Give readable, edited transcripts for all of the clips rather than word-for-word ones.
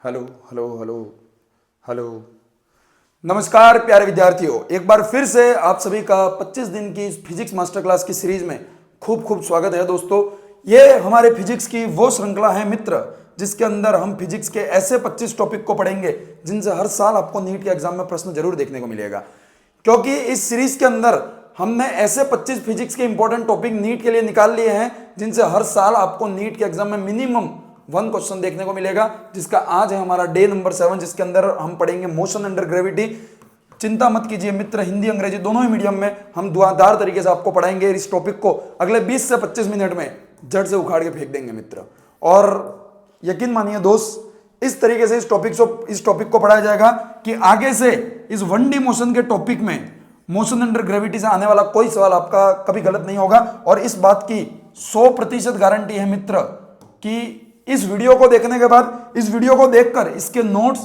Hello hello hello hello. नमस्कार प्यारे विद्यार्थियों, एक बार फिर से आप सभी का 25 दिन की फिजिक्स मास्टर क्लास की सीरीज में खूब खूब स्वागत है। दोस्तों, ये हमारे फिजिक्स की वो श्रृंखला है मित्र, जिसके अंदर हम फिजिक्स के ऐसे 25 टॉपिक को पढ़ेंगे जिनसे हर साल आपको नीट के एग्जाम में प्रश्न जरूर देखने को मिलेगा। क्योंकि इस सीरीज के अंदर हमने ऐसे 25 फिजिक्स के इंपॉर्टेंट टॉपिक नीट के लिए निकाल लिए हैं जिनसे हर साल आपको नीट के एग्जाम में मिनिमम 1 क्वेश्चन देखने को मिलेगा, जिसका आज है हमारा डे नंबर 7, जिसके अंदर हम पढ़ेंगे मोशन अंडर ग्रेविटी। चिंता मत कीजिए मित्र, हिंदी अंग्रेजी दोनों ही मीडियम में हम दुआदार तरीके से आपको पढ़ाएंगे। इस टॉपिक को अगले 20 से 25 मिनट में जड़ से उखाड़ के फेंक देंगे मित्र। और यकीन मानिए दोस्त, इस तरीके से इस टॉपिक को पढ़ाया जाएगा कि आगे से इस 1D मोशन के टॉपिक में मोशन अंडर ग्रेविटी से आने वाला कोई सवाल आपका कभी गलत नहीं होगा। और इस बात की 100% गारंटी है मित्र कि इस वीडियो को देखने के बाद, इस वीडियो को देखकर इसके नोट्स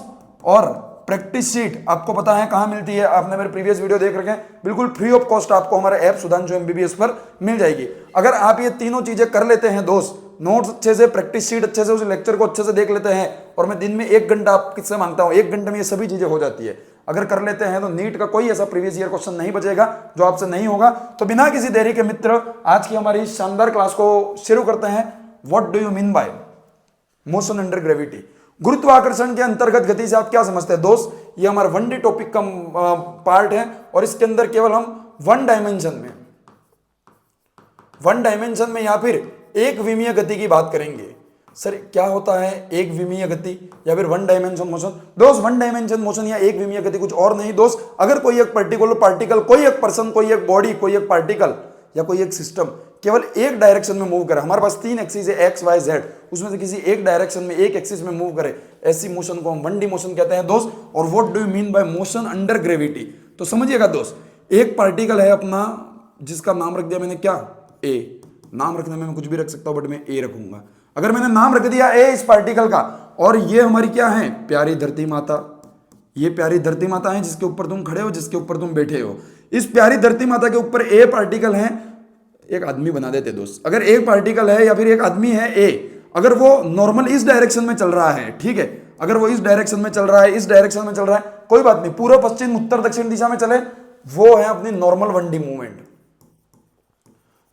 और प्रैक्टिस शीट आपको पता है कहां मिलती है। आपने मेरे प्रीवियस वीडियो देख रखे हैं, बिल्कुल फ्री ऑफ कॉस्ट आपको हमारे ऐप सुधांशु MBBS पर मिल जाएगी। अगर आप ये तीनों चीजें कर लेते हैं दोस्त, नोट्स अच्छे से, प्रैक्टिस शीट अच्छे से, उस लेक्चर को अच्छे से देख लेते हैं, और मैं दिन में 1 घंटा आप किससे मांगता हूं, 1 घंटे में ये सभी चीजें हो जाती है। अगर कर लेते हैं तो नीट का कोई ऐसा प्रीवियस ईयर क्वेश्चन नहीं बचेगा जो आपसे नहीं होगा। तो बिना किसी देरी के मित्र, आज की हमारी शानदार क्लास को शुरू करते हैं। What do you mean by motion under gravity? गुरुत्वाकर्षण के अंतर्गत गति से आप क्या समझते हैं दोस्त? ये हमारा 1D टॉपिक का पार्ट है, और इसके अंदर केवल हम वन डायमेंशन में या फिर एक विमीय गति की बात करेंगे। सर क्या होता है एक विमीय गति या फिर 1 डायमेंशन मोशन? दोस्त 1 डायमेंशन मोशन या एक विमीय गति कुछ और नहीं दोस्त। अगर कोई एक पर्टिकुलर पार्टिकल, कोई एक पर्सन, कोई एक बॉडी, कोई एक पार्टिकल या कोई एक सिस्टम केवल एक डायरेक्शन में मूव करे, हमारे पास 3 एक्सिस है X, Y, Z, उसमें से किसी एक डायरेक्शन में, एक एक्सिस में मूव करे, ऐसी मोशन को हम 1D मोशन कहते हैं दोस्त। और what do you mean by motion under gravity? तो समझिएगा दोस्त, एक पार्टिकल है अपना, जिसका नाम रख दिया मैंने क्या, A। नाम रखने में मैं कुछ भी रख सकता हूं, बट मैं A रखूंगा। अगर मैंने नाम रख दिया A इस पार्टिकल का, और ये हमारी क्या है, प्यारी धरती माता। ये प्यारी धरती माता है जिसके ऊपर तुम खड़े हो, जिसके ऊपर तुम बैठे हो। इस प्यारी धरती माता के ऊपर A पार्टिकल है, एक आदमी बना देते दोस्त। अगर एक पार्टिकल है या फिर एक आदमी है A, अगर वो नॉर्मल इस डायरेक्शन में चल रहा है, ठीक है, अगर वो इस डायरेक्शन में चल रहा है, इस डायरेक्शन में चल रहा है, कोई बात नहीं, पूर्व पश्चिम उत्तर दक्षिण दिशा में चले, वो है अपनी normal 1D movement,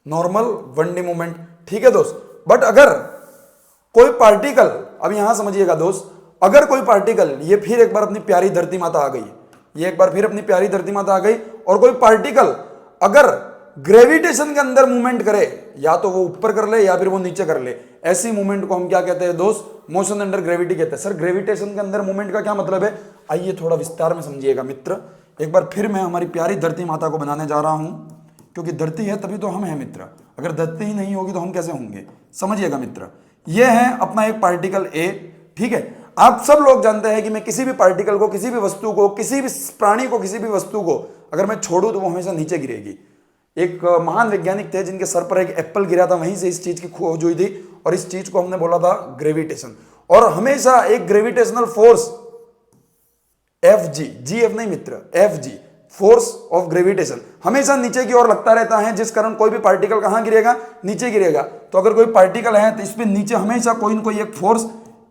normal 1D movement, ठीक है दोस्त। बट अगर कोई पार्टिकल, अब यहां समझिएगा दोस्त, अगर कोई पार्टिकल, ये फिर एक बार अपनी प्यारी धरती माता आ गई, ये एक बार फिर अपनी प्यारी धरती माता आ गई, और कोई पार्टिकल अगर ग्रेविटेशन के अंदर मूवमेंट करे, या तो वो ऊपर कर ले या फिर वो नीचे कर ले, ऐसी मूवमेंट को हम क्या कहते हैं दोस्त? मोशन अंडर ग्रेविटी कहते हैं। सर ग्रेविटेशन के अंदर मूवमेंट का क्या मतलब है? आइए थोड़ा विस्तार में समझिएगा मित्र। एक बार फिर मैं हमारी प्यारी धरती माता को बनाने जा रहा हूं, क्योंकि धरती है तभी तो हम हैं मित्र। अगर धरती ही नहीं होगी तो हम कैसे होंगे? समझिएगा मित्र, यह है अपना एक पार्टिकल A, ठीक है। आप सब लोग जानते हैं कि मैं किसी भी पार्टिकल को, किसी भी वस्तु को, किसी भी प्राणी को, किसी भी वस्तु को अगर मैं छोड़ूं तो वो हमेशा नीचे गिरेगी। एक महान वैज्ञानिक थे जिनके सर पर एक एप्पल गिरा था, वहीं से इस चीज की खोज हुई थी, और इस चीज को हमने बोला था ग्रेविटेशन। और हमेशा एक ग्रेविटेशनल फोर्स Fg, GF नहीं मित्र, Fg, फोर्स ऑफ ग्रेविटेशन, हमेशा नीचे की ओर लगता रहता है, जिस कारण कोई भी पार्टिकल कहां गिरेगा? नीचे गिरेगा। तो अगर कोई पार्टिकल है तो इस पे नीचे हमेशा कोई न कोई एक फोर्स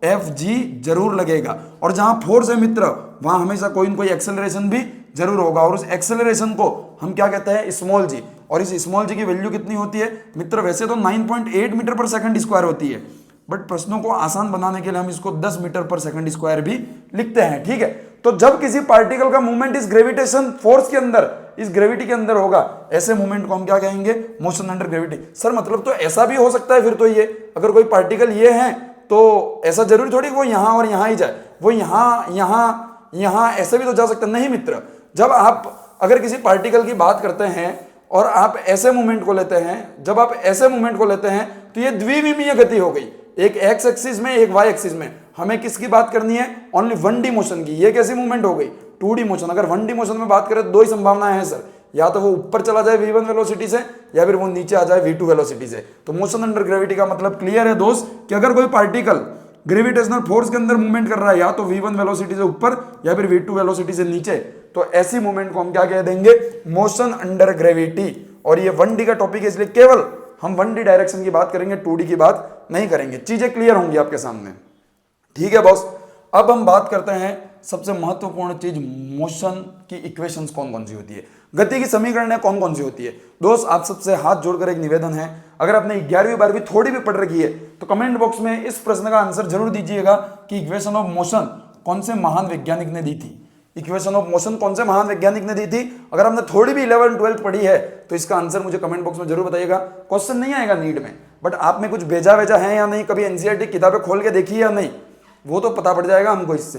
Fg जरूर लगेगा, और जहां फोर्स है मित्र, वहां हमेशा कोई न कोई एक्सेलरेशन भी जरूर होगा, और उस एक्सेलरेशन को हम क्या कहते हैं? Small g। और इस स्मॉल g की वैल्यू कितनी होती है मित्र? वैसे तो 9.8 मीटर पर सेकंड स्क्वायर होती है, बट प्रश्नों को आसान बनाने के लिए हम इसको 10 मीटर पर सेकंड स्क्वायर भी लिखते हैं, ठीक है। तो जब किसी पार्टिकल का मूवमेंट इस ग्रेविटेशन फोर्स के अंदर, इस ग्रेविटी के अंदर होगा, ऐसे मूवमेंट को हम क्या कहेंगे? Motion under gravity. सर मतलब तो ऐसा भी हो सकता है फिर तो, ये अगर कोई पार्टिकल ये है तो ऐसा जरूरी थोड़ी वो यहां और यहां ही जाए, वो यहां ऐसे भी तो जा सकता नहीं मित्र। जब आप अगर किसी पार्टिकल की बात करते हैं और आप ऐसे मूवमेंट को लेते हैं, जब आप ऐसे मूवमेंट को लेते हैं तो ये द्विविमीय गति हो गई, एक एक्स एक्सिस में, एक वाई एक्सिस में। हमें किसकी बात करनी है? ओनली 1D मोशन की। ये कैसी मूवमेंट हो गई? 2D motion. अगर 1D मोशन में बात करें तो 2 ही संभावनाएं हैं सर, या तो वो ऊपर चला जाए v1 वेलोसिटी से, या फिर वो नीचे आ जाए v2 वेलोसिटी से। तो मोशन अंडर ग्रेविटी का मतलब क्लियर है दोस्त, कि अगर कोई पार्टिकल ग्रेविटेशनल फोर्स के अंदर मूवमेंट कर रहा है, या तो v1 वेलोसिटी से ऊपर या फिर v2 वेलोसिटी से नीचे, तो ऐसी मूवमेंट को हम क्या कह देंगे? Motion under gravity. और ये 1D का टॉपिक है, इसलिए केवल हम 1D डायरेक्शन की बात करेंगे, 2D की बात नहीं करेंगे। चीजें क्लियर होंगी आपके सामने, ठीक है बॉस। अब हम बात करते हैं सबसे महत्वपूर्ण चीज, मोशन की इक्वेशंस कौन कौन सी होती है, गति की समीकरण कौन कौन सी होती है। दोस्त आप सबसे हाथ जोड़कर एक निवेदन है, अगर आपने 11वीं 12वीं थोड़ी भी पढ़ रखी है तो कमेंट बॉक्स में इस प्रश्न का आंसर जरूर दीजिएगा कि इक्वेशन ऑफ मोशन कौन से महान वैज्ञानिक ने दी थी। इक्वेशन ऑफ मोशन कौन से महान वैज्ञानिक ने दी थी। अगर आपने थोड़ी भी 11 12 पढ़ी है तो इसका आंसर मुझे कमेंट बॉक्स में जरूर बताइएगा। क्वेश्चन नहीं आएगा नीट में, बट आप में कुछ भेजा वेजा है या नहीं, कभी एनसीईआरटी किताबें खोल के देखी या नहीं, वो तो पता पड़ जाएगा हमको इससे।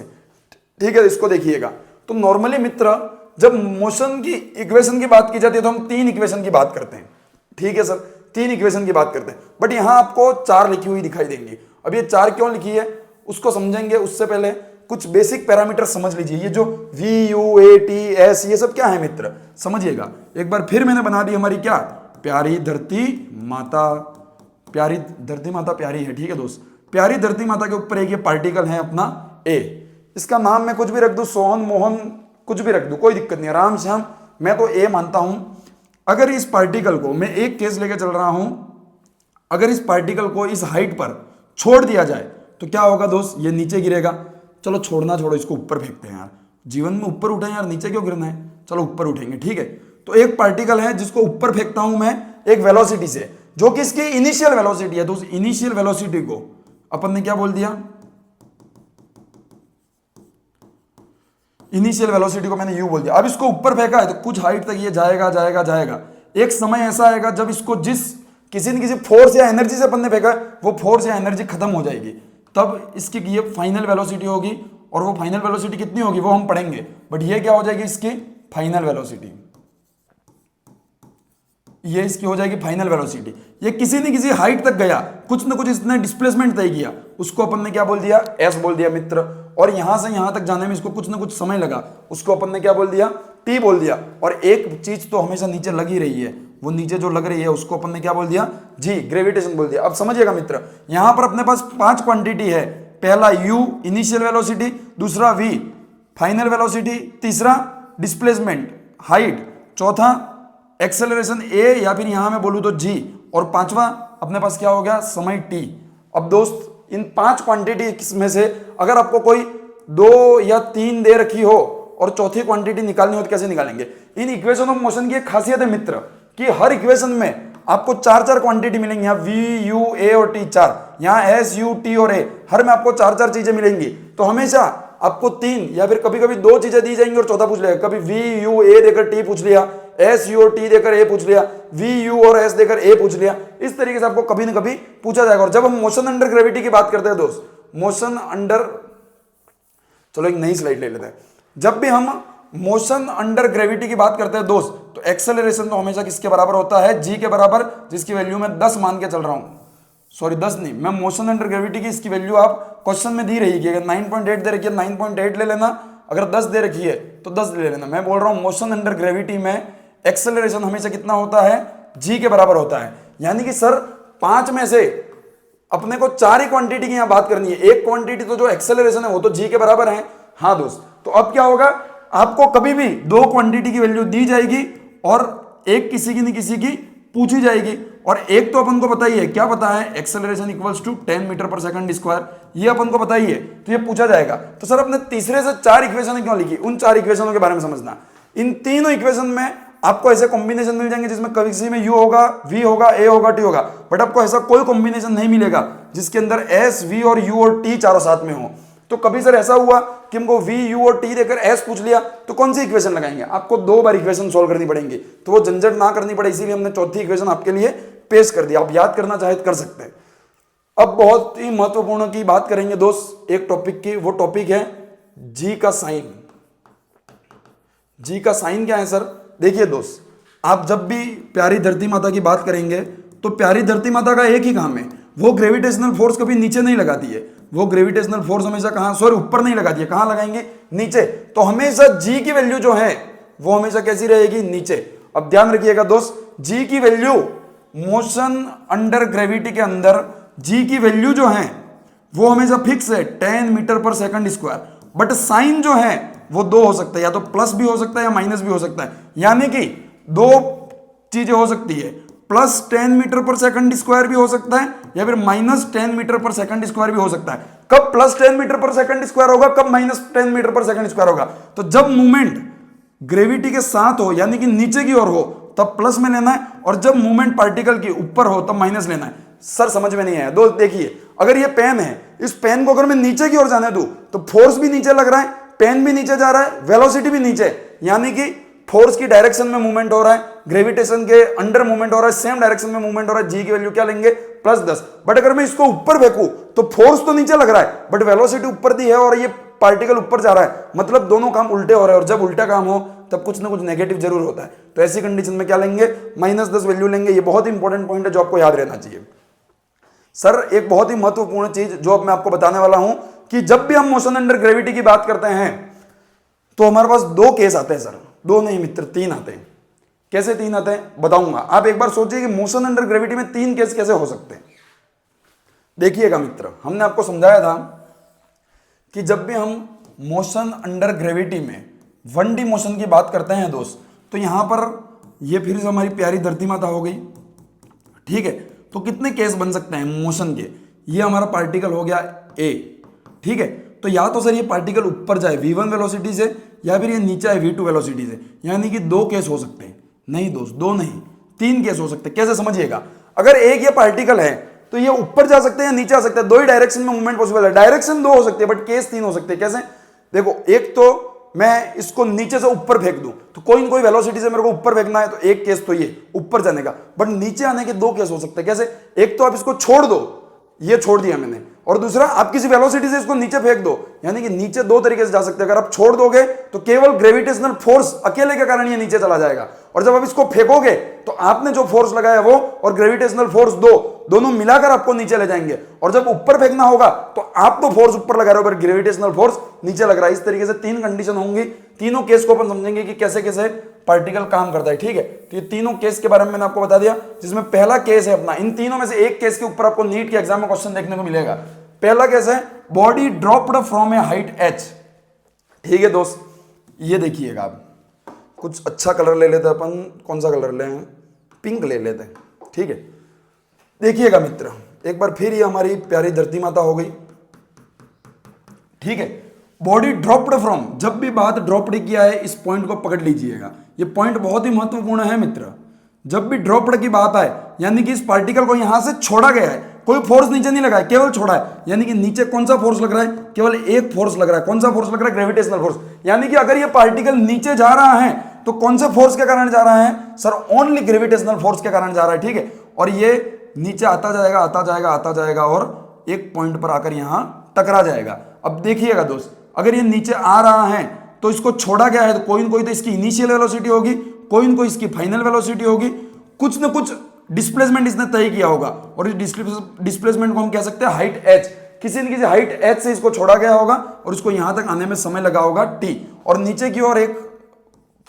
ठीक है, इसको देखिएगा। तो नॉर्मली मित्र जब मोशन की इक्वेशन की बात की जाती है तो हम 3 इक्वेशन की बात करते हैं। ठीक है सर, 3 इक्वेशन की बात करते हैं, बट यहां आपको 4 लिखी हुई दिखाई देंगी। अब ये 4 क्यों लिखी है उसको समझेंगे, उससे पहले कुछ बेसिक पैरामीटर समझ लीजिए। ये जो V U A T S ये सब क्या है मित्र, समझिएगा। एक बार फिर मैंने बना दी हमारी क्या, प्यारी धरती माता। प्यारी धरती माता प्यारी है, ठीक है दोस्त। प्यारी धरती माता के ऊपर एक ये पार्टिकल है अपना A, इसका नाम मैं कुछ भी रख दूं, सोहन मोहन कुछ भी रख दूं, कोई दिक्कत नहीं, आराम से हम, मैं तो A मानता हूं। अगर इस पार्टिकल को मैं एक केस लेकर चल रहा हूं, अगर इस पार्टिकल को इस हाइट पर छोड़ दिया जाए तो क्या होगा दोस्त, ये नीचे गिरेगा। चलो छोड़ना छोड़ो, इसको ऊपर फेंकते हैं यार, जीवन में ऊपर उठाएं यार, नीचे क्यों गिरना है, चलो ऊपर उठेंगे। ठीक है, तो एक पार्टिकल है जिसको ऊपर फेंकता हूं मैं एक वेलोसिटी से, जो कि इसकी इनिशियल वेलोसिटी है। तो उस इनिशियल वेलोसिटी को अपन ने क्या बोल दिया, इनिशियल वेलोसिटी को मैंने यू बोल दिया। अब इसको ऊपर फेंका है तो कुछ हाइट तक ये जाएगा जाएगा जाएगा। एक समय ऐसा आएगा जब इसको जिस किसी न किसी फोर्स या एनर्जी से अपन ने फेंका, वो फोर्स या एनर्जी खत्म हो जाएगी, तब इसकी ये फाइनल वेलोसिटी होगी। और वो फाइनल वेलोसिटी कितनी होगी वो हम पढ़ेंगे, बट ये क्या हो जाएगी, इसकी फाइनल वेलोसिटी, ये इसकी हो जाएगी फाइनल वेलोसिटी। ये किसी न किसी हाइट तक गया, कुछ न कुछ इसने डिस्प्लेसमेंट तय किया, उसको अपन ने क्या बोल दिया, एस बोल दिया मित्र। और यहां से यहां तक जाने में इसको कुछ न कुछ समय लगा, उसको अपन ने क्या बोल दिया, टी बोल दिया। और एक चीज तो हमेशा नीचे लग ही रही है, वो नीचे जो लग रही है उसको अपन ने क्या बोल दिया, जी, ग्रेविटेशन बोल दिया। अब समझिएगा मित्र, यहां पर अपने पास 5 क्वांटिटी है, पहला u इनिशियल वेलोसिटी, दूसरा v फाइनल वेलोसिटी, तीसरा डिस्प्लेसमेंट हाइट, चौथा एक्सेलरेशन a या फिर यहां मैं बोलूं तो g, और पांचवा अपने पास क्या हो गया, समय t। अब दोस्त इन 5 क्वांटिटी में से अगर आपको कोई 2 या 3 दे रखी हो और चौथी क्वांटिटी निकालनी हो तो कैसे निकालेंगे। इन इक्वेशन ऑफ मोशन की एक खासियत है मित्र कि हर इक्वेशन में आपको 4 क्वांटिटी मिलेंगी। यहाँ V U A और T 4, यहाँ S U T और A, हर में आपको 4 चीजें मिलेंगी। तो हमेशा आपको 3 या फिर कभी कभी 2 चीजें दी जाएंगी और चौथा पूछ लिया, कभी V U A देकर T पूछ लिया, S U और T देकर A पूछ लिया, V U और S देकर A पूछ लिया। इस तरीके से आपको कभी ना कभी पूछा जाएगा। और जब हम मोशन अंडर ग्रेविटी की बात करते हैं दोस्त, मोशन अंडर, चलो एक नई स्लाइड ले लेते हैं। जब भी हम मोशन अंडर ग्रेविटी की बात करते हैं दोस्त, तो एक्सेलरेशन तो हमेशा किसके बराबर होता है, जी के बराबर, जिसकी वैल्यू मैं 10 मान के चल रहा हूं, सॉरी 10 नहीं, मैं मोशन अंडर ग्रेविटी की इसकी वैल्यू आप क्वेश्चन में दी रहेगी। अगर 9.8 दे रखी है 9.8 ले लेना, अगर 10 दे रखी है तो 10 ले लेना। मैं बोल रहा हूं मोशन अंडर ग्रेविटी में एक्सेलरेशन हमेशा कितना होता है, जी के बराबर होता है। यानी कि सर 5 में से अपने को 4 ही क्वांटिटी की यहां बात करनी है, एक क्वांटिटी तो जो एक्सेलरेशन है वो तो जी के बराबर है। हाँ दोस्त, तो अब क्या होगा, आपको कभी भी 2 क्वांटिटी की वैल्यू दी जाएगी और एक किसी की नहीं किसी की पूछी जाएगी। और एक तो अपन को पता ही है, क्या पता है, एक्सेलरेशन इक्वल्स टू 10 मीटर पर सेकंड स्क्वायर, ये अपन को पता ही है, तो ये पूछा जाएगा। तो सर अपने तीसरे से 4 इक्वेशन क्यों लिखी, उन 4 इक्वेशनों के बारे में समझना। इन तीनों इक्वेशन में आपको ऐसे कॉम्बिनेशन मिल जाएंगे जिसमें कभी किसी में u होगा, v होगा, a होगा, t होगा, बट आपको ऐसा कोई कॉम्बिनेशन नहीं मिलेगा जिसके अंदर s, v और u और t चारों साथ में हो। तो कभी सर ऐसा हुआ कि हमको v, u और t देकर s पूछ लिया, तो कौन सी इक्वेशन लगाएंगे, आपको 2 बार इक्वेशन सॉल्व करनी पड़ेंगी, तो वो झंझट ना करनी पड़े, इसीलिए हमने चौथी इक्वेशन आपके लिए पेश कर दिया। आप याद करना चाहे तो कर सकते हैं। अब बहुत ही महत्वपूर्ण की बात करेंगे दोस्त एक टॉपिक की, वो टॉपिक है जी का साइन। जी का साइन क्या है सर, देखिए दोस्त, आप जब भी प्यारी धरती माता की बात करेंगे तो प्यारी धरती माता का एक ही काम है, वो ग्रेविटेशनल फोर्स कभी नीचे नहीं लगाती है, वो ग्रेविटेशनल फोर्स हमेशा कहां, सॉरी ऊपर नहीं लगाती है, कहां लगाएंगे, नीचे। तो हमेशा जी की वैल्यू जो है वो हमेशा कैसी रहेगी, नीचे। अब ध्यान रखिएगा दोस्त, जी की वैल्यू मोशन अंडर ग्रेविटी के अंदर जी की वैल्यू जो है वो हमेशा फिक्स है 10 मीटर पर सेकंड स्क्वायर, बट साइन जो है वो 2 हो सकता है, या तो प्लस भी हो सकता है या माइनस भी हो सकता है। यानी कि 2 चीजें हो सकती है, प्लस 10 मीटर पर सेकंड स्क्वायर भी हो सकता है या फिर माइनस 10 मीटर पर सेकंड स्क्वायर भी हो सकता है। कब प्लस 10 मीटर पर सेकंड स्क्वायर होगा, कब माइनस 10 मीटर पर सेकंड स्क्वायर होगा। तो जब मूवमेंट ग्रेविटी के साथ हो यानी कि नीचे की ओर हो तब प्लस में लेना है, और जब मूवमेंट पार्टिकल के ऊपर हो तब माइनस लेना है। सर समझ में नहीं आया। दोस्त देखिए, अगर ये पेन है, इस पेन को अगर मैं नीचे की ओर जाने दूं तो फोर्स भी नीचे लग रहा है, पेन भी नीचे जा रहा है, वेलोसिटी भी नीचे, यानी कि फोर्स की डायरेक्शन में मूवमेंट हो रहा है, ग्रेविटेशन के अंडर मूवमेंट हो रहा है, सेम डायरेक्शन में मूवमेंट हो रहा है। जी की वैल्यू क्या लेंगे, +10। बट अगर मैं इसको ऊपर फेंकूं तो फोर्स तो नीचे लग रहा है बट वेलोसिटी ऊपर दी है और ये पार्टिकल ऊपर जा रहा है, मतलब दोनों काम उल्टे हो रहे हैं। और जब उल्टा काम हो तब कुछ ना कुछ नेगेटिव जरूर होता है। तो ऐसी कंडीशन में क्या लेंगे, -10 वैल्यू लेंगे। ये बहुत इंपॉर्टेंट पॉइंट है जो आपको याद रहना चाहिए। सर एक बहुत ही महत्वपूर्ण चीज जो अब मैं आपको बताने वाला हूं कि जब भी हम मोशन अंडर ग्रेविटी की बात करते हैं तो हमारे पास 2 केस आते हैं। सर 2 नहीं मित्र, 3 आते हैं। कैसे 3 आते हैं बताऊंगा। आप एक बार सोचिए कि मोशन अंडर ग्रेविटी में 3 केस कैसे हो सकते हैं। देखिएगा मित्र, हमने आपको समझाया था कि जब भी हम मोशन अंडर ग्रेविटी में 1D मोशन की बात करते हैं दोस्त, तो यहां पर ये फिर से हमारी प्यारी धरती माता हो गई, ठीक है। तो कितने केस बन सकते हैं मोशन के, ये हमारा पार्टिकल हो गया ए, ठीक है। तो या तो सर ये पार्टिकल ऊपर जाए v1 वेलोसिटी से, या फिर ये नीचे आए v2 वेलोसिटी से, यानी कि 2 केस हो सकते हैं। नहीं दोस्त, 2 नहीं 3 केस हो सकते हैं। कैसे समझिएगा, अगर एक ये पार्टिकल है तो ये ऊपर जा सकते हैं या नीचे आ सकते हैं। 2 ही डायरेक्शन में मूवमेंट पॉसिबल है। डायरेक्शन 2 हो सकती है बट केस 3 हो सकते हैं। कैसे देखो, एक तो मैं इसको नीचे से ऊपर फेंक दूं तो कोई न कोई वेलोसिटी से मेरे को ऊपर फेंकना है, तो एक केस तो ये ऊपर जाने का, बट नीचे आने के 2 केस हो सकते हैं। कैसे, एक तो आप इसको छोड़ दो, ये छोड़ दिया मैंने, और दूसरा आप किसी वेलोसिटी से इसको नीचे फेंक दो, यानी कि नीचे 2 तरीके से जा सकते हैं। अगर आप छोड़ दोगे तो केवल ग्रेविटेशनल फोर्स अकेले के कारण ये नीचे चला जाएगा, और जब आप इसको फेंकोगे तो आपने जो फोर्स लगाया वो और ग्रेविटेशनल फोर्स दोनों मिलाकर आपको नीचे ले जाएंगे। और जब ऊपर फेंकना होगा तो आप तो फोर्स ऊपर लगा रहे हो पर ग्रेविटेशनल फोर्स नीचे लग रहा है। इस तरीके से 3 कंडीशन होंगी। तीनों केस को अपन समझेंगे कि कैसे कैसे पार्टिकल काम करता है, ठीक है। तो ये तीनों केस के बारे में मैंने आपको बता दिया, जिसमें पहला केस है अपना, इन तीनों में से एक केस के ऊपर आपको नीट के एग्जाम में क्वेश्चन देखने को मिलेगा। पहला केस है body dropped from A height h, ठीक है दोस्त। ये देखिएगा, आप कुछ अच्छा कलर ले लेते हैं अपन, कौन सा कलर ले, पिंक ले लेते हैं, ठीक है। देखिएगा मित्र, एक बार फिर ये हमारी प्यारी धरती माता हो गई, ठीक है। बॉडी ड्रॉप्ड फ्रॉम, जब भी बात ड्रॉप्ड किया है इस पॉइंट को पकड़ लीजिएगा, ये पॉइंट बहुत ही महत्वपूर्ण है मित्र। जब भी ड्रॉप्ड की बात आए यानी कि इस पार्टिकल को यहां से छोड़ा गया है, कोई फोर्स नीचे नहीं लगा है, केवल छोड़ा है, यानी कि नीचे कौन सा फोर्स लग रहा है, केवल एक फोर्स लग रहा है। कौन सा फोर्स लग रहा है, ग्रेविटेशनल फोर्स। यानी कि अगर ये पार्टिकल नीचे जा रहा है तो कौन से फोर्स के कारण जा रहा है, सर ओनली ग्रेविटेशनल फोर्स के कारण जा रहा है, ठीक है। और ये नीचे आता जाएगा आता जाएगा आता जाएगा और एक पॉइंट पर आकर यहां टकरा जाएगा। अब देखिएगा दोस्त, अगर ये नीचे आ रहा है तो इसको छोड़ा गया है तो कोई न कोई तो इसकी इनिशियल वेलोसिटी होगी, कोई न कोई इसकी फाइनल वेलोसिटी होगी, कुछ न कुछ डिस्प्लेसमेंट इसने तय किया होगा, और इस डिस्प्लेसमेंट को हम कह सकते हैं हाइट h। किसी न किसी हाइट h से इसको छोड़ा गया होगा और इसको यहां तक आने में समय लगा होगा t, और नीचे की ओर एक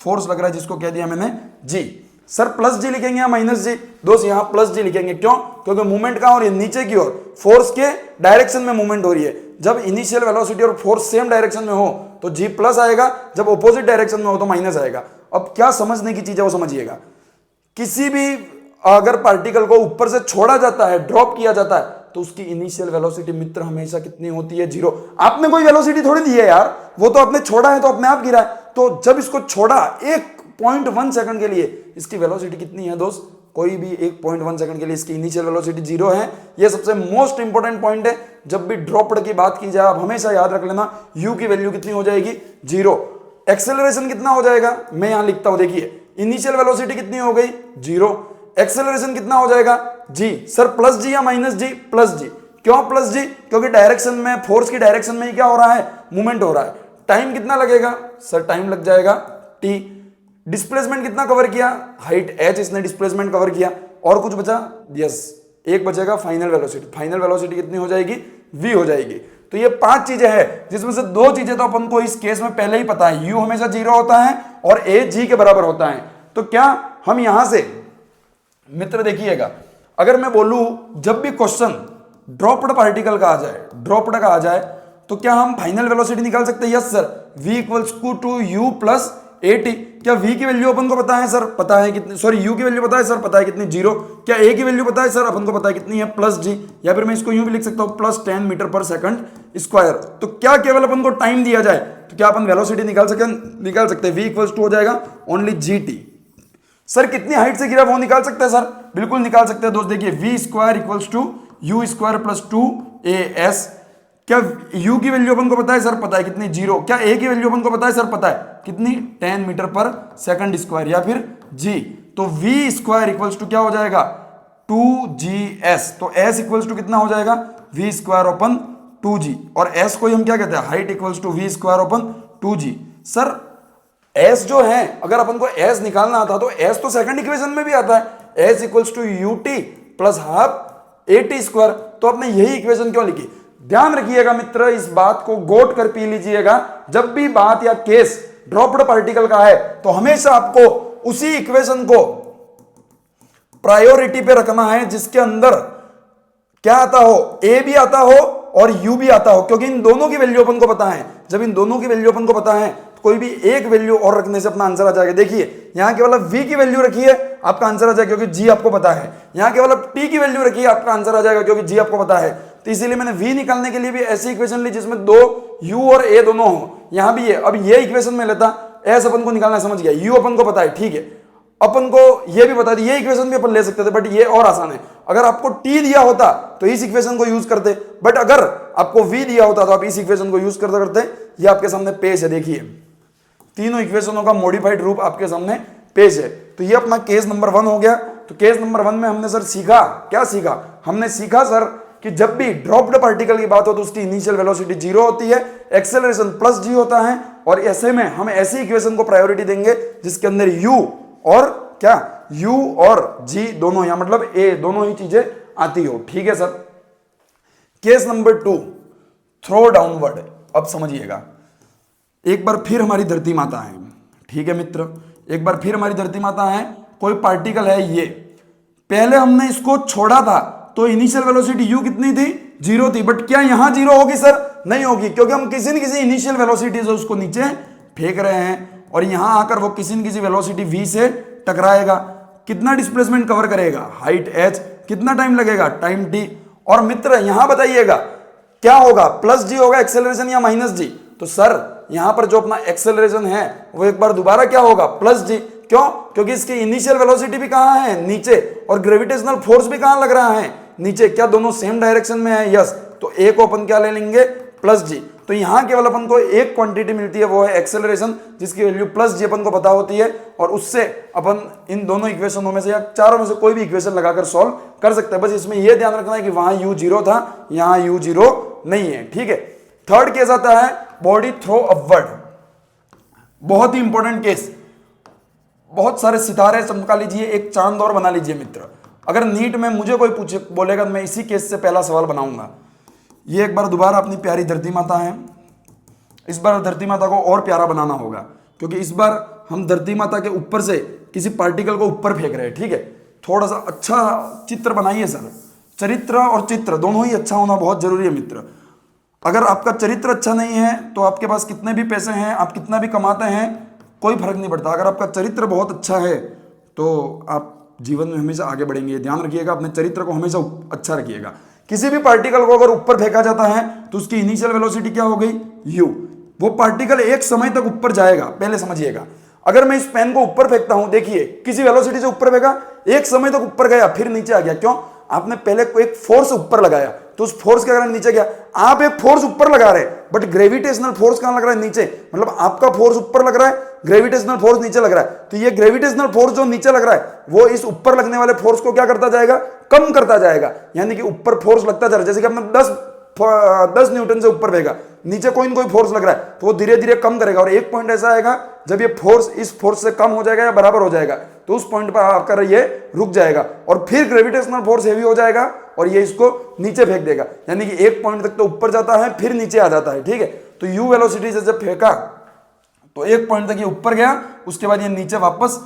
फोर्स लग रहा है जिसको कह दिया मैंने g। सर +g लिखेंगे या -g, दोस्त यहां +g लिखेंगे, क्यों, क्योंकि मूवमेंट कहां हो रही है, नीचे की ओर, फोर्स के डायरेक्शन में मूवमेंट हो रही है। जब इनिशियल वेलोसिटी और फोर्स सेम डायरेक्शन में हो तो g प्लस आएगा, जब ऑपोजिट डायरेक्शन में हो तो माइनस आएगा। अब क्या समझने की चीज है वो समझिएगा, किसी भी अगर पार्टिकल को ऊपर से छोड़ा जाता है, ड्रॉप किया जाता है, तो उसकी इनिशियल वेलोसिटी मित्र हमेशा कितनी होती है, 0। आपने कोई वेलोसिटी थोड़ी दी है यार, वो तो आपने छोड़ा है तो अपने आप गिरा है। तो जब इसको छोड़ा 1.1 सेकंड के लिए, इसकी वेलोसिटी कितनी है दोस्त, कोई भी 1.1 सेकंड के लिए इसकी इनिशियल वेलोसिटी 0 है। ये सबसे मोस्ट इंपॉर्टेंट पॉइंट है। जब भी ड्रॉप्ड की बात की जाए आप हमेशा याद रख लेना, u की वैल्यू कितनी हो जाएगी, 0। एक्सेलरेशन कितना हो जाएगा, मैं यहां लिखता हूं, देखिए इनिशियल वेलोसिटी कितनी हो गई, 0। एक्सेलरेशन कितना हो जाएगा, g। सर +g या -g, +g। क्यों +g, क्योंकि डायरेक्शन में, फोर्स की डायरेक्शन में ही क्या हो रहा है, मूवमेंट हो रहा है। टाइम कितना लगेगा, सर टाइम लग जाएगा t। डिस्प्लेसमेंट कितना कवर किया, हाइट h इसने डिस्प्लेसमेंट कवर किया, और कुछ बचा, यस एक बचेगा फाइनल वेलोसिटी। फाइनल वेलोसिटी कितनी हो जाएगी, v हो जाएगी। तो ये 5 चीजें हैं, जिसमें से 2 चीजें तो अपन को इस केस में पहले ही पता है, u हमेशा 0 होता है और a g के बराबर होता है। तो क्या हम यहां से मित्र देखिएगा, अगर मैं बोलूं जब भी क्वेश्चन ड्रॉप्ड पार्टिकल का आ जाए, ड्रॉप्ड का आ जाए, तो क्या हम फाइनल वेलोसिटी निकाल सकते हैं, yes sir, v = u + at। क्या v की वैल्यू अपन को पता है सर, पता है कितनी, सॉरी u की वैल्यू पता है सर, पता है कितनी, 0। क्या a की वैल्यू पता है सर, अपन को पता है कितनी है, +g। या फिर मैं इसको यूं भी लिख सकता हूं +10 मीटर पर सेकंड स्क्वायर। तो क्या केवल अपन को टाइम दिया जाए तो क्या अपन वेलोसिटी निकाल सकते हैं। v इक्वल्स टू हो जाएगा ओनली gt। सर कितनी हाइट से गिरा वो निकाल सकते हैं सर, बिल्कुल निकाल सकते हैं दोस्त। देखिए v square equals to U square plus 2as। क्या u की वैल्यू अपन को पता है सर, पता है कितनी, 0। क्या a की वैल्यू अपन को पता है सर, पता है कितनी, 10 मीटर पर सेकंड स्क्वायर या फिर g। तो v स्क्वायर इक्वल्स टू क्या हो जाएगा 2gs। तो s इक्वल्स टू कितना हो जाएगा v स्क्वायर ओपन 2g, और s को हम क्या कहते हैं, height equals to v square open 2g। Sir s जो है अगर अपन को s निकालना आता तो s तो सेकंड इक्वेशन में भी आता है, s equals to ut plus half at square. तो आपने यही इक्वेशन क्यों लिखी। ध्यान रखिएगा मित्र, इस बात को गोट कर पी लीजिएगा, जब भी बात या केस ड्रॉप्ड पार्टिकल का है तो हमेशा आपको उसी इक्वेशन को प्रायोरिटी पे रखना है जिसके अंदर क्या आता हो, a भी आता हो और u भी आता हो, क्योंकि इन दोनों की वैल्यू अपन को पता है। जब इन दोनों की वैल्यू अपन को पता है तो कोई भी एक वैल्यू और रखने से अपना आंसर आ जाएगा। देखिए यहां केवल v की वैल्यू रखी है, आपका आंसर आ जाएगा क्योंकि g आपको पता है। यहां केवल t की वैल्यू रखी है, आपका आंसर आ जाएगा क्योंकि g आपको पता है। तो इसीलिए मैंने v निकालने के लिए भी ऐसी इक्वेशन ली जिसमें दो u और a दोनों हो। यहां भी ये, अब ये इक्वेशन में लेता, s अपन को निकालना समझ गया, u अपन को पता है, ठीक है, अपन को ये भी बता दी, ये इक्वेशन भी अपन ले सकते थे, बट ये और आसान है। अगर आपको t दिया होता तो इस इक्वेशन को यूज करते, बट अगर आपको v दिया होता तो आप इस इक्वेशन को यूज करते। ये आपके सामने पेश है, देखिए तीनों इक्वेशनों का मॉडिफाइड रूप आपके सामने पेश है। तो ये अपना केस नंबर 1 हो गया। तो केस नंबर 1 में हमने सर सीखा, क्या सीखा, हमने सीखा सर कि जब भी ड्रॉप्ड पार्टिकल की बात हो तो उसकी इनिशियल वेलोसिटी 0 होती है, एक्सेलरेशन प्लस g होता है, और ऐसे में हम ऐसी इक्वेशन को प्रायोरिटी देंगे जिसके अंदर u और क्या, u और g दोनों, या मतलब a दोनों ही चीजें आती हो। ठीक है sir. Case number 2 throw downward. अब समझिएगा, एक बार फिर हमारी धरती माता है, ठीक है मित्र, एक बार फिर हमारी धरती माता है, कोई पार्टिकल है ये, पहले हमने इसको छोड़ा था तो इनिशियल वेलोसिटी u कितनी थी, 0 थी, बट क्या यहां 0 होगी सर, नहीं होगी, क्योंकि हम किसी न किसी इनिशियल वेलोसिटी से उसको नीचे फेंक रहे हैं और यहां आकर वो किसी न किसी वेलोसिटी v से टकराएगा। कितना डिस्प्लेसमेंट कवर करेगा, हाइट h, कितना टाइम लगेगा, टाइम t। और मित्र यहां बताइएगा क्या होगा, प्लस g होगा एक्सेलरेशन या माइनस g। तो सर यहां पर जो अपना एक्सेलरेशन है वो एक बार दोबारा क्या होगा, प्लस g। क्यों, क्योंकि इसकी इनिशियल वेलोसिटी भी कहां है, नीचे, और ग्रेविटेशनल फोर्स भी कहां लग रहा है, नीचे। क्या दोनों सेम डायरेक्शन में है, यस। तो a को अपन क्या ले लेंगे, प्लस g। तो यहां केवल अपन को एक क्वांटिटी मिलती है, वो है एक्सेलरेशन, जिसकी वैल्यू प्लस g अपन को पता होती है, और उससे अपन इन दोनों इक्वेशनों में से या चारों में से कोई भी इक्वेशन लगाकर सॉल्व कर सकते हैं। बस इसमें यह ध्यान रखना है कि वहां u 0 था, यहां u 0 नहीं है। ठीक है। थर्ड केस आता है बॉडी थ्रो अपवर्ड। बहुत ही इंपॉर्टेंट केस, बहुत सारे सितारे चमका लीजिए, एक चांद और बना लीजिए मित्र। अगर नीट में मुझे कोई पूछे बोलेगा तो मैं इसी केस से पहला सवाल बनाऊंगा। ये एक बार दोबारा अपनी प्यारी धरती माता है, इस बार धरती माता को और प्यारा बनाना होगा, क्योंकि इस बार हम धरती माता के ऊपर से किसी पार्टिकल को ऊपर फेंक रहे हैं। ठीक है, थोड़ा सा अच्छा चित्र बनाइए सर। चरित्र और चित्र दोनों ही अच्छा होना बहुत जरूरी है मित्र। अगर आपका चरित्र अच्छा नहीं है तो आपके पास कितने भी पैसे हैं, आप कितना भी कमाते हैं, कोई फर्क नहीं पड़ता। अगर आपका चरित्र बहुत अच्छा है तो आप जीवन में हमेशा आगे बढ़ेंगे। ध्यान रखिएगा, अपने चरित्र को हमेशा अच्छा रखिएगा। किसी भी पार्टिकल को अगर ऊपर फेंका जाता है तो उसकी इनिशियल वेलोसिटी क्या हो गई, u। वो पार्टिकल एक समय तक ऊपर जाएगा, पहले समझिएगा। अगर मैं इस पेन को ऊपर फेंकता हूं, देखिए किसी वेलोसिटी से ऊपर फेंका, एक समय तक ऊपर गया, फिर नीचे आ गया। क्यों, आपने पहले को एक फोर्स ऊपर लगाया तो उस फोर्स के कारण नीचे गया। आप एक फोर्स ऊपर लगा रहे हैं बट ग्रेविटेशनल फोर्स कहां लग रहा है, नीचे। मतलब आपका फोर्स ऊपर लग रहा है, ग्रेविटेशनल फोर्स नीचे लग रहा है। तो ये ग्रेविटेशनल फोर्स जो नीचे लग रहा है वो इस ऊपर लगने वाले फोर्स को क्या करता जाएगा, कम करता जाएगा। यानी कि ऊपर फोर्स लगता जा रहा है, जैसे कि आपने 10 न्यूटन से ऊपर फेंका, नीचे कोई ना कोई फोर्स लग रहा है तो वो धीरे धीरे कम करेगा, और एक पॉइंट ऐसा आएगा जब ये फोर्स इस फोर्स से कम हो जाएगा या बराबर हो जाएगा, तो उस पॉइंट पर आकर ये रुक जाएगा, और फिर ग्रेविटेशनल फोर्स हेवी हो जाएगा और ये इसको नीचे फेंक देगा। यानी कि एक पॉइंट तक तो ऊपर जाता है, फिर नीचे आ जाता है। ठीक है, तो u वेलोसिटी से जब फेंका तो एक पॉइंट तक ये ऊपर गया, उसके बाद ये नीचे वापस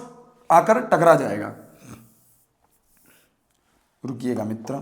आकर टकरा जाएगा। रुकिएगा मित्र,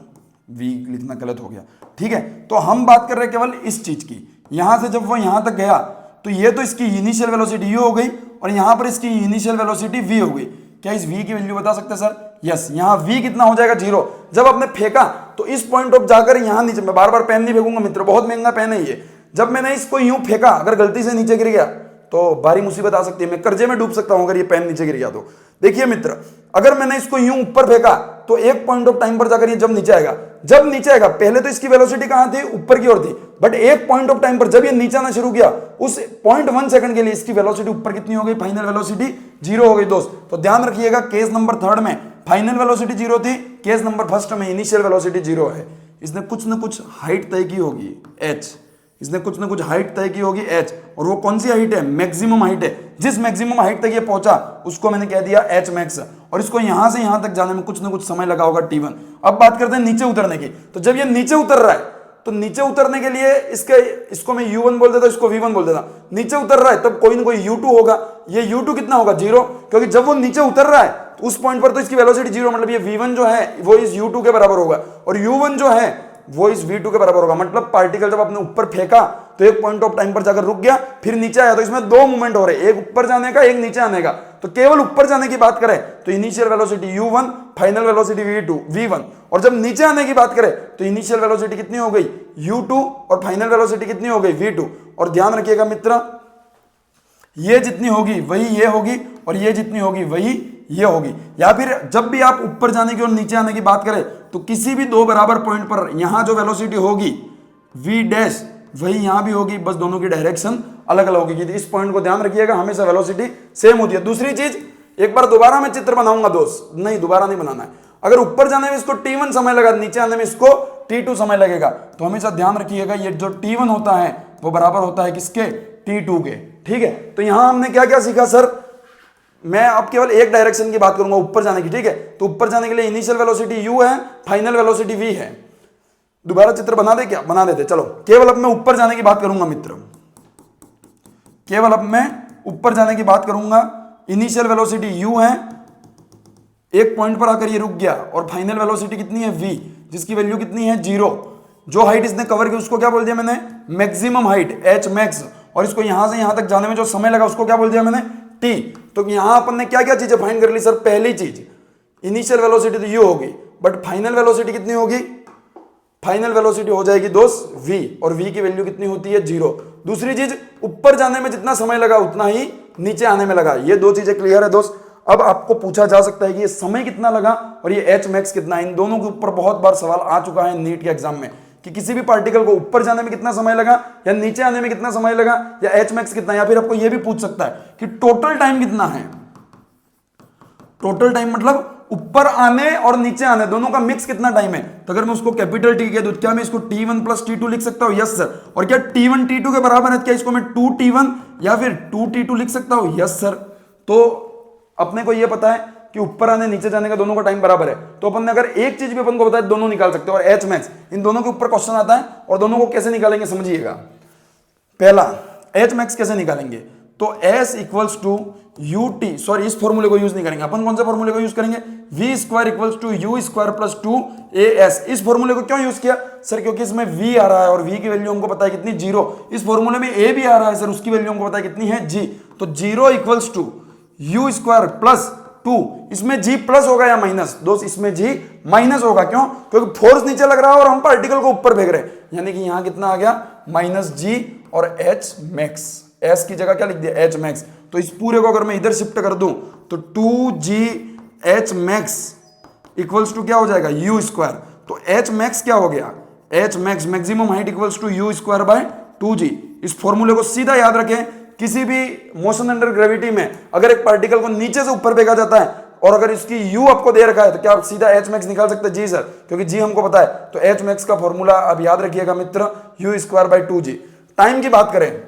v लिखना गलत हो गया। ठीक है, तो हम बात कर रहे हैं केवल इस चीज की। यहां से जब वो यहां तक गया तो ये तो इसकी इनिशियल वेलोसिटी u हो गई, और यहां पर इसकी इनिशियल वेलोसिटी v हो गई। क्या इस v की वैल्यू बता सकते हैं सर? यस। यहां v कितना हो जाएगा, 0। जब आपने फेंका तो इस पॉइंट ऑफ जाकर यहां नीचे, मैं बार बार पेन नहीं फेंकूंगा मित्र, बहुत महंगा पेन है ये, जब मैंने इसको यूं फेंका, अगर गलती से नीचे गिर गया तो भारी मुसीबत आ सकती है, मैं कर्जे में डूब सकता हूं अगर ये पेन नीचे गिर गया तो। देखिए मित्र, अगर मैंने इसको यूं ऊपर फेंका तो एक पॉइंट ऑफ टाइम पर जाकर ये जब नीचे आएगा, जब नीचे आएगा, पहले तो इसकी वेलोसिटी कहां थी, ऊपर की ओर थी, बट एक पॉइंट ऑफ टाइम पर जब ये नीचे आना शुरू किया, उस 0.1 सेकंड के लिए इसकी वेलोसिटी ऊपर कितनी हो गई, फाइनल वेलोसिटी 0 हो गई दोस्त। तो ध्यान रखिएगा, केस नंबर 3 में फाइनल वेलोसिटी 0 थी, केस नंबर 1 में इनिशियल वेलोसिटी 0 है। इसने कुछ ना कुछ हाइट तय की होगी h, इसने कुछ ना कुछ हाइट तय की होगी h, और वो कौन सी हाइट है, मैक्सिमम हाइट है। जिस मैक्सिमम हाइट तक ये पहुंचा उसको मैंने कह दिया h मैक्स, और इसको यहां से यहां तक जाने में कुछ ना कुछ समय लगा होगा t1। अब बात करते हैं नीचे उतरने की। तो जब ये नीचे उतर रहा है तो नीचे उतरने के लिए इसको मैं u1 बोल देता, इसको v1 बोल देता। नीचे उतर रहा है तब कोई ना कोई u2 होगा, ये u2 कितना होगा, 0, क्योंकि जब वो नीचे उतर रहा है तो उस पॉइंट पर तो इसकी वेलोसिटी 0, मतलब ये v1 जो है वो इस u2 के बराबर होगा, और u1 जो है वो इस v2 के बराबर होगा। मतलब पार्टिकल जब आपने ऊपर फेंका तो एक पॉइंट ऑफ टाइम पर जाकर रुक गया, फिर नीचे आया, तो इसमें दो मूवमेंट हो रहे, एक ऊपर जाने का, एक नीचे आने का। तो केवल ऊपर जाने की बात करें तो initial velocity u1, final velocity v1, और जब नीचे आने की बात करें तो इनिशियल वेलोसिटी कितनी हो गई, u2, और फाइनल वेलोसिटी कितनी हो गई, v2। और ध्यान रखिएगा मित्र, ये जितनी होगी वही ये होगी, और ये जितनी होगी वही ये होगी। या फिर जब भी आप ऊपर जाने की और नीचे आने की बात करें तो किसी भी दो बराबर पॉइंट पर यहां जो वेलोसिटी होगी v डैश, वही यहां भी होगी, बस दोनों की डायरेक्शन अलग अलग होगी। इस पॉइंट को ध्यान रखिएगा, हमेशा वेलोसिटी सेम होती है। दूसरी चीज, एक बार दोबारा मैं चित्र बनाऊंगा दोस्त, नहीं दोबारा नहीं बनाना है। अगर ऊपर जाने में इसको t1 समय लगा, नीचे आने में इसको t2 समय लगेगा, तो हमेशा ध्यान रखिएगा ये जो t1 होता है वो बराबर होता है किसके, t2 के। ठीक है, तो यहां हमने क्या क्या सीखा सर, मैं अब केवल एक डायरेक्शन की बात करूंगा, ऊपर जाने की। ठीक है, तो ऊपर जाने के लिए इनिशियल वेलोसिटी u है, फाइनल वेलोसिटी v है। दोबारा चित्र बना दे क्या, बना देते। चलो, केवल अब मैं ऊपर जाने की बात करूंगा मित्र, केवल अब मैं ऊपर जाने की बात करूंगा। इनिशियल वेलोसिटी u है, एक पॉइंट पर आकर ये रुक गया, और फाइनल वेलोसिटी कितनी है v, जिसकी वैल्यू कितनी है 0। जो हाइट इसने कवर की उसको क्या बोल दिया मैंने, मैक्सिमम हाइट h मैक्स, और इसको यहां से यहां तक जाने में जो समय लगा उसको क्या बोल दिया मैंने, t। तो यहां अपन ने क्या क्या चीजें फाइंड कर ली सर, पहली चीज इनिशियल वेलोसिटी तो u होगी, बट फाइनल वेलोसिटी कितनी होगी, फाइनल वेलोसिटी हो जाएगी दोस्त v, और v की वैल्यू कितनी होती है 0। दूसरी चीज, ऊपर जाने में जितना समय लगा उतना ही नीचे आने में लगा। ये दो चीजें क्लियर है दोस्त। अब आपको पूछा जा सकता है कि ये समय कितना लगा और ये h मैक्स कितना है। इन दोनों के ऊपर बहुत बार सवाल आ चुका है नीट के एग्जाम में, कि किसी भी पार्टिकल को ऊपर जाने में कितना समय लगा, या नीचे आने में कितना समय लगा, या h मैक्स कितना। या फिर आपको यह भी पूछ सकता है कि टोटल टाइम कितना है। टोटल टाइम मतलब ऊपर आने और नीचे आने दोनों का मिक्स कितना टाइम है। तो अगर मैं उसको कैपिटल T कह दूं, क्या मैं इसको T1 प्लस T2 लिख सकता हूं, यस सर। और क्या T1 T2 के बराबर है, क्या इसको मैं 2T1 या फिर 2T2 लिख सकता हूं, यस सर। तो अपने को यह पता है कि ऊपर आने नीचे जाने का दोनों का टाइम बराबर है, तो अपन ने अगर एक चीज भी अपन को बताए दोनों निकाल सकते हैं। और एच मैक्स, इन दोनों के ऊपर क्वेश्चन आता है, और दोनों को कैसे निकालेंगे समझिएगा। पहला, एच मैक्स कैसे निकालेंगे, तो S equals to U T, sorry इस फॉर्मूले को यूज नहीं करेंगे अपन। कौन से फॉर्मूले को यूज करेंगे, V square equals to U square plus 2AS। इस फॉर्मूले को क्यों यूज किया सर, क्योंकि इसमें V आ रहा है और V की वैल्यू हमको पता है कितनी, 0। इस फॉर्मूले में A भी आ रहा है सर, उसकी वैल्यू हमको पता है कितनी है, G। तो 0 equals to U square plus 2, इसमें G प्लस होगा या माइनस, दोस्त इसमें G माइनस होगा। क्यों, क्योंकि फोर्स नीचे लग रहा है और हम पार्टिकल को ऊपर फेंक रहे हैं, यानी कि यहां कितना आ गया, माइनस G और H मैक्स। S की जगह क्या लिख दिया, H मैक्स। तो इस पूरे को अगर मैं इधर शिफ्ट कर दूं तो 2GH मैक्स इक्वल्स टू क्या हो जाएगा, U स्क्वायर। तो H मैक्स क्या हो गया, H max maximum height equals to U square by 2G। इस फॉर्मूले को सीधा याद रखें, किसी भी मोशन अंडर ग्रेविटी में अगर एक पार्टिकल को नीचे से ऊपर फेंका जाता है और अगर इसकी U आपको दे रखा है तो क्या आप सीधा H मैक्स निकाल सकते हैं, जी सर, क्योंकि G हमको पता है। तो H मैक्स का फॉर्मूला अब याद रखिएगा मित्र, U square by 2G। Time की बात करें,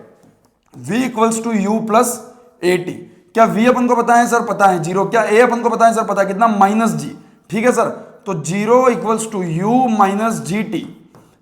V equals to U plus AT। क्या V अपन को पता है सर, पता है 0। क्या A अपन को पता है सर, पता है कितना, माइनस G। ठीक है सर, तो 0 equals to U minus GT,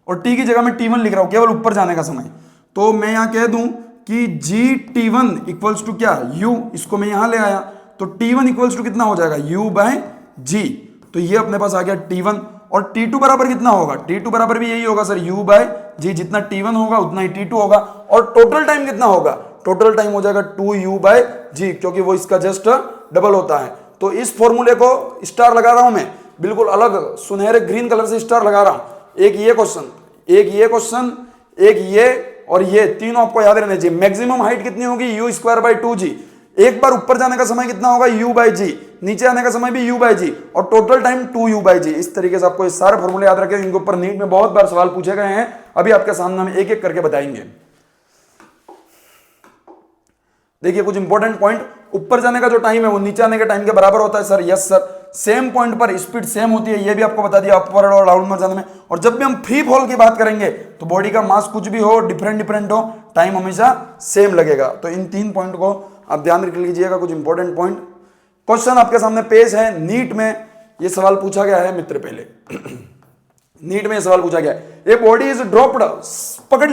और T की जगह में T1 लिख रहा हूं केवल ऊपर जाने का समय। तो मैं यहां कह दूं कि GT1 इक्वल्स टू क्या, U, इसको मैं यहां ले आया तो T1 इक्वल्स टू कितना हो जाएगा, U बाय G। तो ये अपने पास आ गया T1। और T2 बराबर कितना होगा, T2 बराबर भी यही होगा सर, U बाय G। जितना T1 होगा उतना ही T2 होगा। और टोटल टाइम कितना होगा, टोटल टाइम हो जाएगा 2U बाय G, क्योंकि वो इसका जस्ट डबल होता है। तो इस फॉर्मूले को स्टार लगा रहा हूं मैं, बिल्कुल अलग सुनहरे ग्रीन कलर से स्टार लगा रहा हूं। एक ये क्वेश्चन, एक ये क्वेश्चन, एक ये और ये तीनों आपको याद रहने चाहिए। मैक्सिमम हाइट कितनी होगी, यू स्क्वायर बाई 2g। एक बार ऊपर जाने का समय कितना होगा, u बाई जी, नीचे आने का समय भी u बाई जी, और टोटल टाइम 2u बाई जी। इस तरीके से आपको ये सारे फॉर्मूले याद रखें, इनके ऊपर नीट में बहुत बार सवाल पूछे गए हैं। अभी आपके सामने हम एक एक करके बताएंगे। देखिए कुछ इंपॉर्टेंट पॉइंट, ऊपर जाने का जो टाइम है वो नीचे आने के टाइम के बराबर होता है sir, yes sir. Same point पर स्पीड सेम होती है, ये भी आपको बता दिया अपवर्ड और डाउनवर्ड जाने में। और जब भी हम फ्री फॉल की बात करेंगे तो बॉडी का मास कुछ भी हो, डिफरेंट हो, टाइम हमेशा सेम लगेगा। तो इन 3 पॉइंट को आप ध्यान रख लीजिएगा। कुछ इंपॉर्टेंट पॉइंट, क्वेश्चन आपके सामने पेश है। नीट में ये सवाल पूछा गया है मित्र, पहले नीट में ये सवाल पूछा गया है, ए बॉडी इज ड्रॉप्ड, पकड़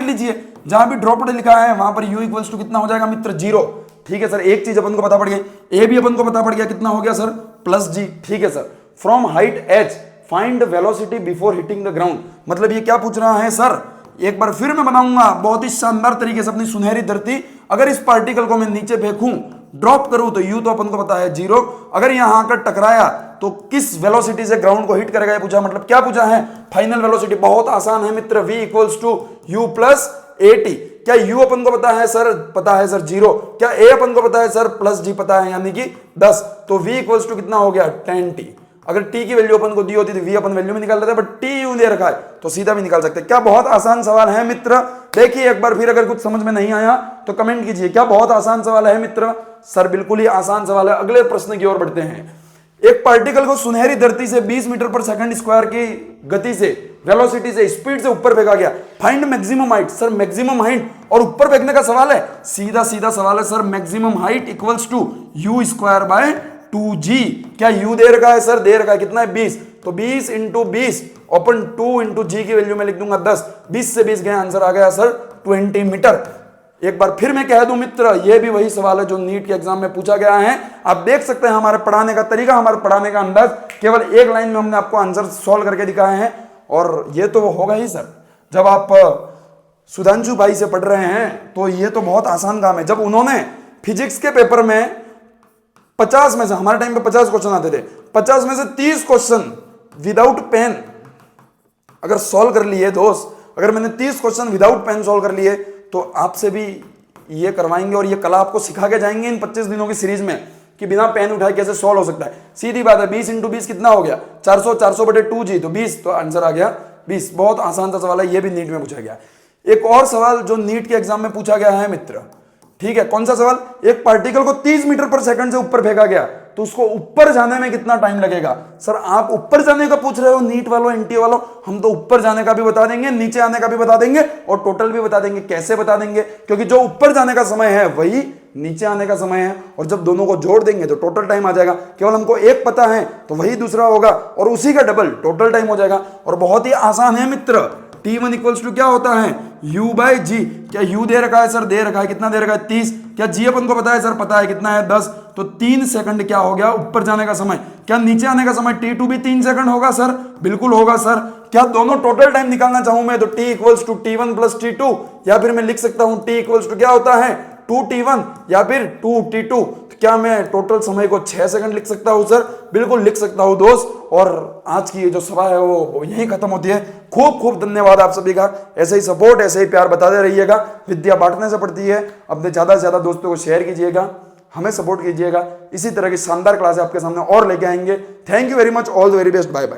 लीजिए, जहां भी ड्रॉप्ड लिखा है वहां पर u इक्वल्स टू कितना हो जाएगा मित्र, 0। ठीक है सर, एक चीज अपन को पता पड़ गई, ए भी अपन को पता पड़ गया, कितना हो गया सर, प्लस जी। ठीक है sir, from height h find velocity before hitting the ground. मतलब ये क्या पूछ रहा है सर, एक बार फिर मैं बनाऊंगा बहुत ही शानदार तरीके से अपनी सुनहरी धरती। अगर इस पार्टिकल को मैं नीचे फेंकूं, ड्रॉप करूं, तो u तो अपन को पता है 0। अगर यहां आकर टकराया तो किस वेलोसिटी से ग्राउंड को हिट करेगा, ये पूछा। मतलब क्या पूछा है, फाइनल वेलोसिटी। बहुत आसान है मित्र, v equals to u plus at। क्या u अपन को पता है सर, पता है सर 0। क्या a अपन को पता है सर, प्लस g पता है, यानी कि 10। तो v इक्वल्स टू कितना हो गया, 10t। अगर t की वैल्यू अपन को दी होती तो v अपन वैल्यू में निकाल लेते, बट t u दे रखा है तो सीधा भी निकाल सकते। क्या बहुत आसान सवाल है मित्र। देखिए एक बार फिर, अगर कुछ समझ में नहीं आया तो कमेंट कीजिए। क्या बहुत आसान सवाल है मित्र, सर बिल्कुल ही आसान सवाल है। अगले प्रश्न की ओर बढ़ते हैं। एक पार्टिकल को सुनहरी धरती से 20 मीटर पर सेकंड स्क्वायर की गति से, वेलोसिटी से, स्पीड से ऊपर फेंका गया। Find maximum height. Sir maximum height और ऊपर फेंकने का सवाल है, सीधा सीधा सवाल है sir. Maximum height equals to u square by 2g। क्या u दे रखा है सर, दे रखा है, कितना है 20। तो 20 इंटू 20 ओपन 2 इंटू जी की वैल्यू में लिख दूंगा 10। 20 से 20 गया, आंसर आ गया सर 20 मीटर। एक बार फिर मैं कह दूं मित्र, यह भी वही सवाल है जो नीट के एग्जाम में पूछा गया है। आप देख सकते हैं हमारे पढ़ाने का तरीका, हमारे पढ़ाने का अंदाज, केवल एक लाइन में हमने आपको आंसर सॉल्व करके दिखाए हैं। और ये तो होगा ही सर, जब आप सुधांशु भाई से पढ़ रहे हैं तो ये तो बहुत आसान काम है। जब उन्होंने फिजिक्स के पेपर में 50 में से, हमारे टाइम पे 50 क्वेश्चन आते थे, 50 में से 30 क्वेश्चन विदाउट पेन अगर सॉल्व कर लिए दोस्त, अगर मैंने 30 क्वेश्चन विदाउट पेन सॉल्व कर लिए तो आपसे भी ये करवाएंगे और ये कला आपको सिखा के जाएंगे इन 25 दिनों की सीरीज में कि बिना पेन उठाए कैसे सॉल्व हो सकता है। सीधी बात है, 20 इंटू 20 कितना हो गया, 400, 400 बटे 2g, तो 20, तो आंसर आ गया 20। बहुत आसान सा सवाल है, ये भी नीट में पूछा गया। एक और सवाल जो नीट के एग्जाम में पूछा गया है मित्र, ठीक है, कौन सा सवाल, एक पार्टिकल को 30 मीटर पर सेकंड से ऊपर फेंका गया तो उसको ऊपर जाने में कितना टाइम लगेगा। सर आप ऊपर जाने का पूछ रहे हो, नीट वालों, एनटी वालों, हम तो ऊपर जाने का भी बता देंगे, नीचे आने का भी बता देंगे और टोटल भी बता देंगे। कैसे बता देंगे, क्योंकि जो ऊपर जाने का समय है वही नीचे आने का समय है, और जब दोनों को जोड़ देंगे तो टोटल टाइम आ जाएगा। केवल हमको एक पता है तो वही दूसरा होगा और उसी का डबल टोटल टाइम हो जाएगा। और बहुत ही आसान है मित्र, T1 इक्वल्स टू क्या होता है, u बाई जी। क्या u दे रखा है सर, दे रखा है, कितना दे रखा है 30। क्या g अपन को पता है सर, पता है, कितना है 10। तो 3 सेकंड क्या हो गया ऊपर जाने का समय। क्या नीचे आने का समय T2 भी 3 सेकंड होगा सर, बिल्कुल होगा सर। क्या दोनों टोटल टाइम निकालना चाहूं मैं तो T equals to T1 plus T2, या फिर मैं लिख सकता हूं T इक्वल्स टू क्या होता है 2T1 या फिर 2T2। क्या मैं टोटल समय को 6 सेकंड लिख सकता हूं सर, बिल्कुल लिख सकता हूं दोस्त। और आज की ये जो सभा है वो यहीं खत्म होती है। खूब खूब धन्यवाद आप सभी का, ऐसे ही सपोर्ट, ऐसे ही प्यार बताते रहिएगा। विद्या बांटने से पड़ती है, अपने ज्यादा से ज्यादा दोस्तों को शेयर कीजिएगा, हमें सपोर्ट कीजिएगा। इसी तरह की शानदार क्लास आपके सामने और लेके आएंगे। Thank you very much, all the very best, bye bye.